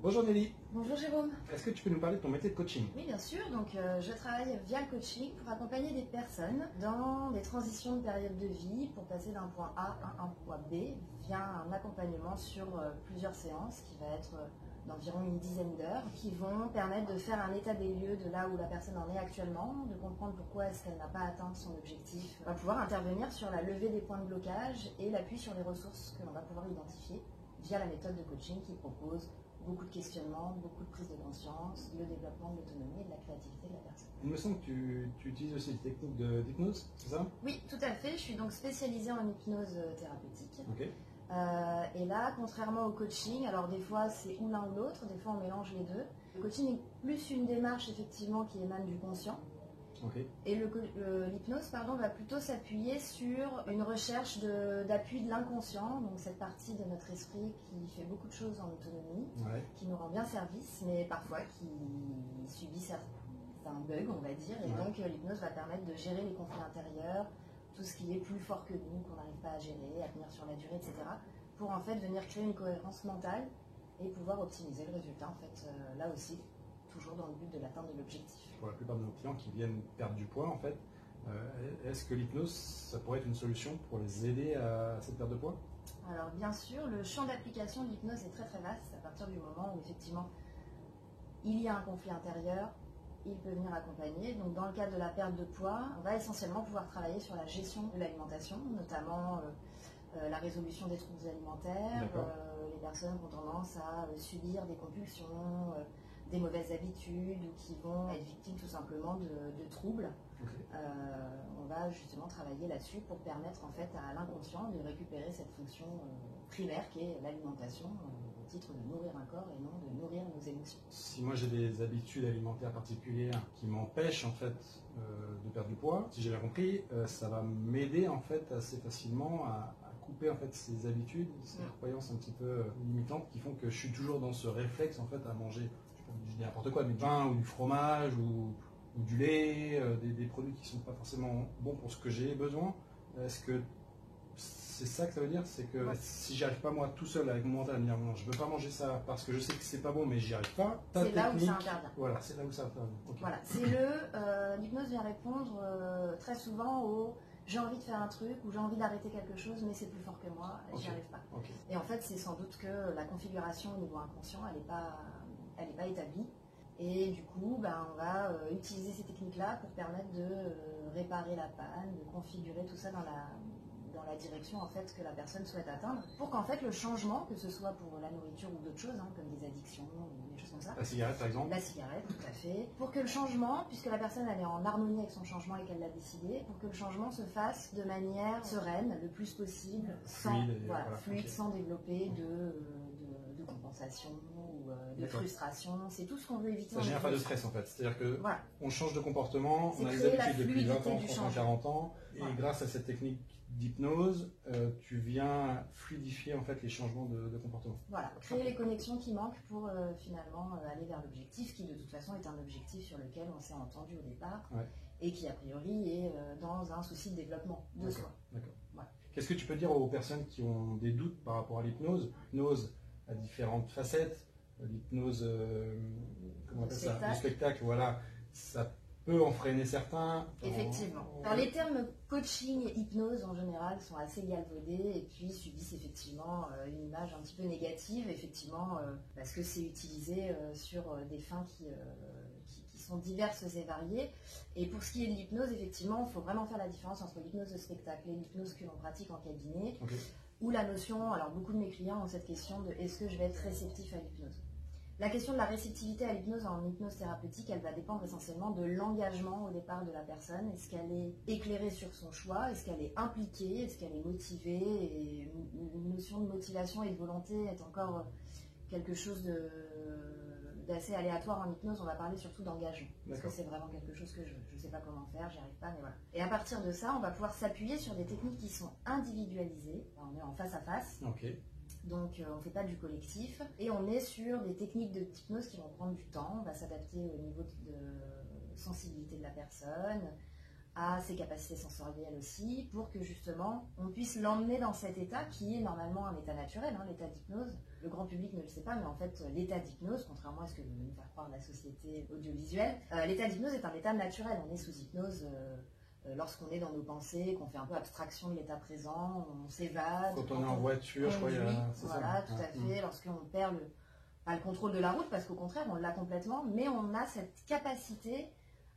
Bonjour Nelly, Bonjour Jérôme. est-ce que tu peux nous parler de ton métier de coaching? Oui, bien sûr. Donc, je travaille via le coaching pour accompagner des personnes dans des transitions de période de vie pour passer d'un point A à un point B via un accompagnement sur plusieurs séances qui va être d'environ une dizaine d'heures qui vont permettre de faire un état des lieux de là où la personne en est actuellement, de comprendre pourquoi est-ce qu'elle n'a pas atteint son objectif. On va pouvoir intervenir sur la levée des points de blocage et l'appui sur les ressources que l'on va pouvoir identifier via la méthode de coaching qui propose beaucoup de questionnements, beaucoup de prise de conscience, le développement de l'autonomie et de la créativité de la personne. Il me semble que tu utilises aussi des techniques d'hypnose, c'est ça? Oui, tout à fait. Je suis donc spécialisée en hypnose thérapeutique. Ok. Et là, contrairement au coaching, alors des fois c'est ou l'un ou l'autre, des fois on mélange les deux. Le coaching est plus une démarche effectivement qui émane du conscient. Ok. Et l'hypnose va plutôt s'appuyer sur une recherche d'appui de l'inconscient, donc cette partie de notre esprit qui fait beaucoup de choses en autonomie, Ouais. qui nous rend bien service, mais parfois qui subit certains bugs, on va dire. Et Ouais. donc l'hypnose va permettre de gérer les conflits intérieurs, tout ce qui est plus fort que nous, qu'on n'arrive pas à gérer, à tenir sur la durée, etc. Pour en fait venir créer une cohérence mentale et pouvoir optimiser le résultat, en fait, là aussi, toujours dans le but de l'atteinte de l'objectif. Pour la plupart de nos clients qui viennent perdre du poids, en fait, est-ce que l'hypnose, ça pourrait être une solution pour les aider à cette perte de poids? Alors bien sûr, le champ d'application de l'hypnose est très très vaste à partir du moment où effectivement il y a un conflit intérieur, il peut venir accompagner. Donc dans le cadre de la perte de poids, on va essentiellement pouvoir travailler sur la gestion de l'alimentation, notamment la résolution des troubles alimentaires. Les personnes qui ont tendance à subir des compulsions, des mauvaises habitudes ou qui vont être victimes tout simplement de troubles. Okay. On va justement travailler là-dessus pour permettre en fait à l'inconscient de récupérer cette fonction primaire qui est l'alimentation au titre de nourrir un corps et non de nourrir nos émotions. Si moi j'ai des habitudes alimentaires particulières qui m'empêchent en fait de perdre du poids, si j'ai bien compris, ça va m'aider en fait assez facilement à couper en fait ces habitudes, ces croyances un petit peu limitantes qui font que je suis toujours dans ce réflexe en fait à manger, je dis n'importe quoi, du pain ou du fromage ou du lait, des produits qui ne sont pas forcément bons pour ce que j'ai besoin. Est-ce que c'est ça que ça veut dire? C'est que si j'y arrive pas moi tout seul avec mon mental à me dire non, je veux pas manger ça parce que je sais que c'est pas bon mais j'y arrive pas, c'est là où ça intervient. Voilà, c'est là où ça intervient. Okay. Voilà, c'est l'hypnose vient répondre très souvent au j'ai envie de faire un truc ou j'ai envie d'arrêter quelque chose mais c'est plus fort que moi et j'y arrive pas. Okay. Et en fait c'est sans doute que la configuration au niveau inconscient elle est pas établie. Et du coup, on va utiliser ces techniques-là pour permettre de réparer la panne, de configurer tout ça dans la direction en fait, que la personne souhaite atteindre, pour qu'en fait le changement, que ce soit pour la nourriture ou d'autres choses, comme des addictions ou des choses comme ça. La cigarette par exemple? La cigarette, tout à fait. Pour que le changement, puisque la personne elle est en harmonie avec son changement et qu'elle l'a décidé, pour que le changement se fasse de manière sereine, le plus possible, fluide, sans développer de compensation ou de frustration, c'est tout ce qu'on veut éviter. Ça génère pas de stress en fait, c'est-à-dire que voilà. On change de comportement, on a des habitudes depuis 20 ans, 30 ans, 40 ans, et grâce à cette technique d'hypnose, tu viens fluidifier en fait les changements de comportement. Voilà, créer les connexions qui manquent pour finalement aller vers l'objectif qui de toute façon est un objectif sur lequel on s'est entendu au départ et qui a priori est dans un souci de développement de soi. D'accord. Voilà. Qu'est-ce que tu peux dire aux personnes qui ont des doutes par rapport à l'hypnose? L'hypnose a différentes facettes, l'hypnose, comment on appelle ça, le spectacle, voilà, ça peut en freiner certains. Effectivement. Alors les termes coaching et hypnose en général sont assez galvaudés et puis subissent effectivement une image un petit peu négative, effectivement, parce que c'est utilisé sur des fins qui sont diverses et variées. Et pour ce qui est de l'hypnose, effectivement, il faut vraiment faire la différence entre l'hypnose de spectacle et l'hypnose que l'on pratique en cabinet. Okay. Ou la notion, alors beaucoup de mes clients ont cette question de est-ce que je vais être réceptif à l'hypnose? La question de la réceptivité à l'hypnose en hypnose thérapeutique, elle va dépendre essentiellement de l'engagement au départ de la personne. Est-ce qu'elle est éclairée sur son choix? Est-ce qu'elle est impliquée? Est-ce qu'elle est motivée? Et une notion de motivation et de volonté est encore quelque chose d'assez aléatoire en hypnose. On va parler surtout d'engagement. Parce que c'est vraiment quelque chose que je ne sais pas comment faire, j'y arrive pas, mais voilà. Et à partir de ça, on va pouvoir s'appuyer sur des techniques qui sont individualisées. On est en face à face. Okay. Donc on ne fait pas du collectif et on est sur des techniques de hypnose qui vont prendre du temps, on va s'adapter au niveau de sensibilité de la personne, à ses capacités sensorielles aussi, pour que justement on puisse l'emmener dans cet état qui est normalement un état naturel, hein, l'état d'hypnose. Le grand public ne le sait pas, mais en fait l'état d'hypnose, contrairement à ce que veut nous faire croire la société audiovisuelle, l'état d'hypnose est un état naturel. On est sous hypnose lorsqu'on est dans nos pensées, qu'on fait un peu abstraction de l'état présent, on s'évade. Quand on est en voiture, je crois, c'est voilà, ça. tout à fait. Lorsqu'on perd pas le contrôle de la route, parce qu'au contraire on l'a complètement, mais on a cette capacité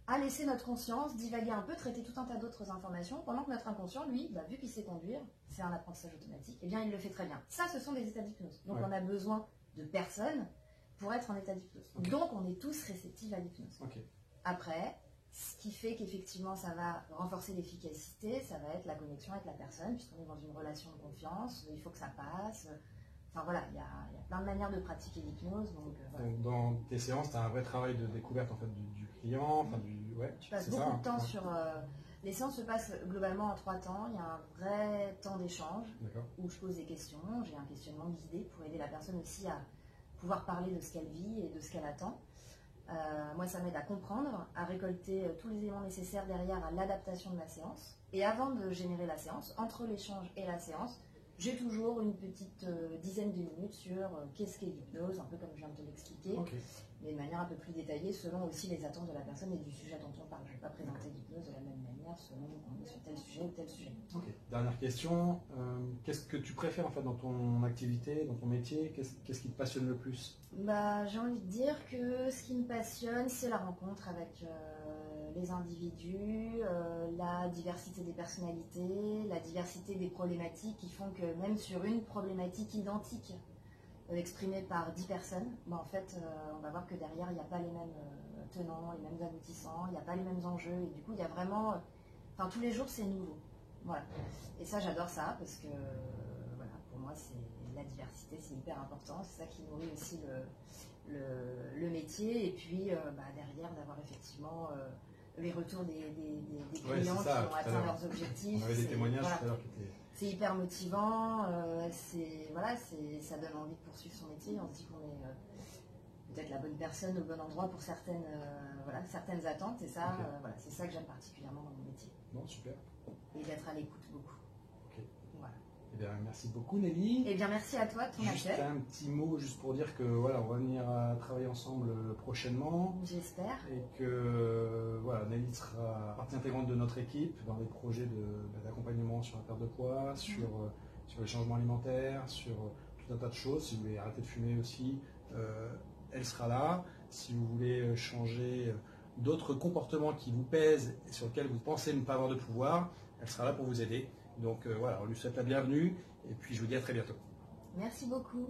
à laisser notre conscience divaguer un peu, traiter tout un tas d'autres informations, pendant que notre inconscient, lui, vu qu'il sait conduire, c'est un apprentissage automatique, eh bien il le fait très bien. Ça, ce sont des états d'hypnose. Donc on a besoin de personnes pour être en état d'hypnose. Okay. Donc on est tous réceptifs à l'hypnose. Okay. Après, ce qui fait qu'effectivement ça va renforcer l'efficacité, ça va être la connexion avec la personne, puisqu'on est dans une relation de confiance, il faut que ça passe. Enfin voilà, il y a plein de manières de pratiquer l'hypnose. Voilà. Donc dans tes séances, tu as un vrai travail de découverte en fait, du client, enfin tu passes beaucoup de temps sur... les séances se passent globalement en 3 temps. Il y a un vrai temps d'échange où je pose des questions, j'ai un questionnement guidé pour aider la personne aussi à pouvoir parler de ce qu'elle vit et de ce qu'elle attend. Moi, ça m'aide à comprendre, à récolter tous les éléments nécessaires derrière à l'adaptation de ma séance. Et avant de générer la séance, entre l'échange et la séance, j'ai toujours une petite dizaine de minutes sur qu'est-ce qu'est l'hypnose, un peu comme je viens de te l'expliquer, mais de manière un peu plus détaillée, selon aussi les attentes de la personne et du sujet dont on parle. Je ne vais pas présenter l'hypnose de la même manière selon qu'on est sur tel sujet ou tel sujet. Dernière question, qu'est-ce que tu préfères en fait dans ton activité, dans ton métier? Qu'est-ce qui te passionne le plus? J'ai envie de dire que ce qui me passionne, c'est la rencontre avec les individus, la diversité des personnalités, la diversité des problématiques qui font que même sur une problématique identique exprimée par 10 personnes, en fait, on va voir que derrière, il n'y a pas les mêmes tenants, les mêmes aboutissants, il n'y a pas les mêmes enjeux, et du coup, il y a vraiment... tous les jours, c'est nouveau. Voilà. Et ça, j'adore ça, parce que, pour moi, c'est la diversité, c'est hyper important, c'est ça qui nourrit aussi le métier, et puis, derrière, d'avoir effectivement... les retours des clients qui ont atteint leurs objectifs. On avait des témoignages tout à l'heure qui étaient... C'est hyper motivant, ça donne envie de poursuivre son métier. On se dit qu'on est peut-être la bonne personne au bon endroit pour certaines attentes. Et ça, c'est ça que j'aime particulièrement dans mon métier. Bon, super. Et d'être à l'écoute beaucoup. Voilà. Eh bien, merci beaucoup Nelly. Eh bien, merci à toi de ton accueil. Un petit mot juste pour dire que on va venir travailler ensemble prochainement. J'espère. Et que Nelly sera partie intégrante de notre équipe dans les projets d'accompagnement sur la perte de poids, sur les changements alimentaires, sur tout un tas de choses. Si vous voulez arrêter de fumer aussi, elle sera là. Si vous voulez changer d'autres comportements qui vous pèsent et sur lesquels vous pensez ne pas avoir de pouvoir, elle sera là pour vous aider. Donc on lui souhaite la bienvenue et puis je vous dis à très bientôt. Merci beaucoup.